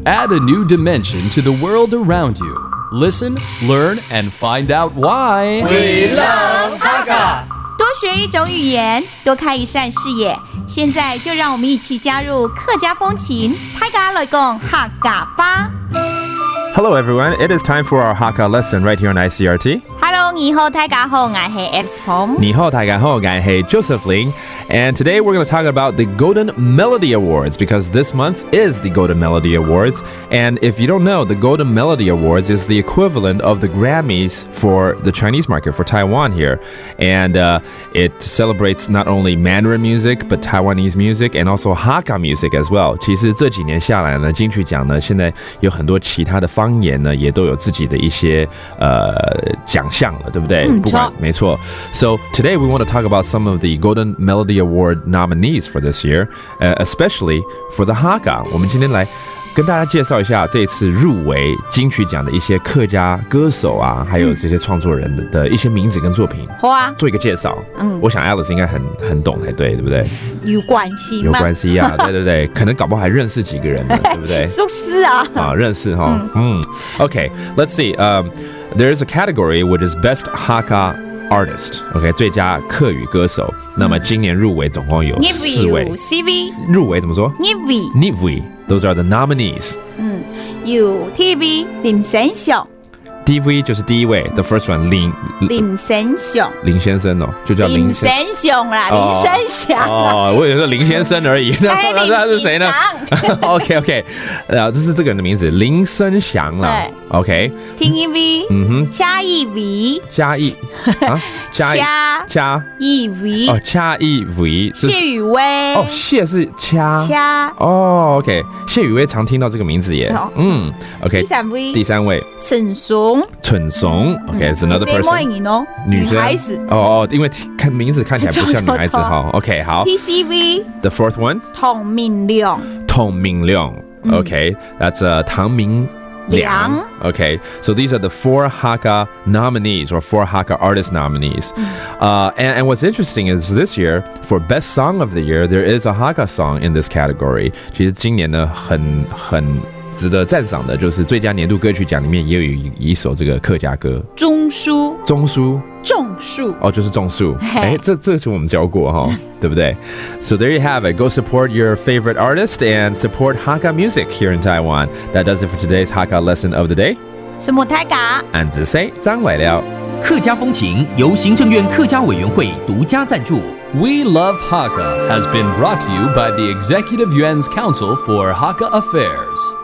Add a new dimension to the world around you. Listen, learn, and find out why. We love Hakka. 多学一种语言，多开一扇视野。现在就让我们一起加入客家风情，大家来讲客家吧。Hello everyone, it is time for our Hakka lesson right here on ICRT. Hello， 你好，大家好，我是 Alex Pong。你好，大家好，我是 Joseph Ling. And today we're going to talk about the Golden Melody Awards because this month is the Golden Melody Awards. And if you don't know, the Golden Melody Awards is the equivalent of the Grammys for the Chinese market, for Taiwan here. And it celebrates not only Mandarin music, but Taiwanese music and also Hakka music as well. 其实这几年下来呢，金曲奖呢，现在有很多其他的方言呢，也都有自己的一些奖项了，对不对？不管，没错。So today we want to talk about some of the Golden Melody Award nominees for this year, especially for the Hakka. 我们今天来跟大家介绍一下这一次入围金曲奖的一些客家歌手啊，还有这些创作人的一些名字跟作品。好啊，做一个介绍。我想 Alice 应该很懂才对，对不对？有关系吗？有关系啊，对对对，可能搞不好还认识几个人呢，对不对？属实啊。啊，认识哈。Okay, let's see. There is a category which is Best Hakka Artist. OK, 最佳客语歌手。那么今年入围总共有4位。CV 入围怎么说 ？Nivy. Those are the nominees. 有 TV 林生祥。DV 就是第一位 ，the first one 林生祥。林先生哦，就叫林生祥啦，林生祥。哦，我以为说林先生而已。那他是谁呢？OK， 这是这个人的名字，林生祥啦。OK， 听一 V， 嘉义 V， 嘉义啊，嘉义 V， 哦，嘉义 V， 谢宇威哦，谢是嘉哦 ，OK， 谢宇威常听到这个名字耶，OK， 第三位陈松 ，OK， 是 another person， 女生哦，因为看名字看起来不像女孩子哈，OK， 好 ，TCV，the fourth one， 童明亮 ，OK， that's 唐明良. Okay, so these are the 4 Hakka nominees or 4 Hakka artist nominees. And what's interesting is this year, for Best Song of the Year, there is a Hakka song in this category. 其实今年呢，很值得赞赏的就是最佳年度歌曲奖里面也有一首这个客家歌。种树哦，就是种树。哎，这是我们教过哈，对不对 ？So there you have it. Go support your favorite artist and support Hakka music here in Taiwan. That does it for today's Hakka lesson of the day. 什么太嘎？俺子 say 张伟了。客家风情由行政院客家委员会独家赞助。We Love Hakka has been brought to you by the Executive Yuan's Council for Hakka Affairs.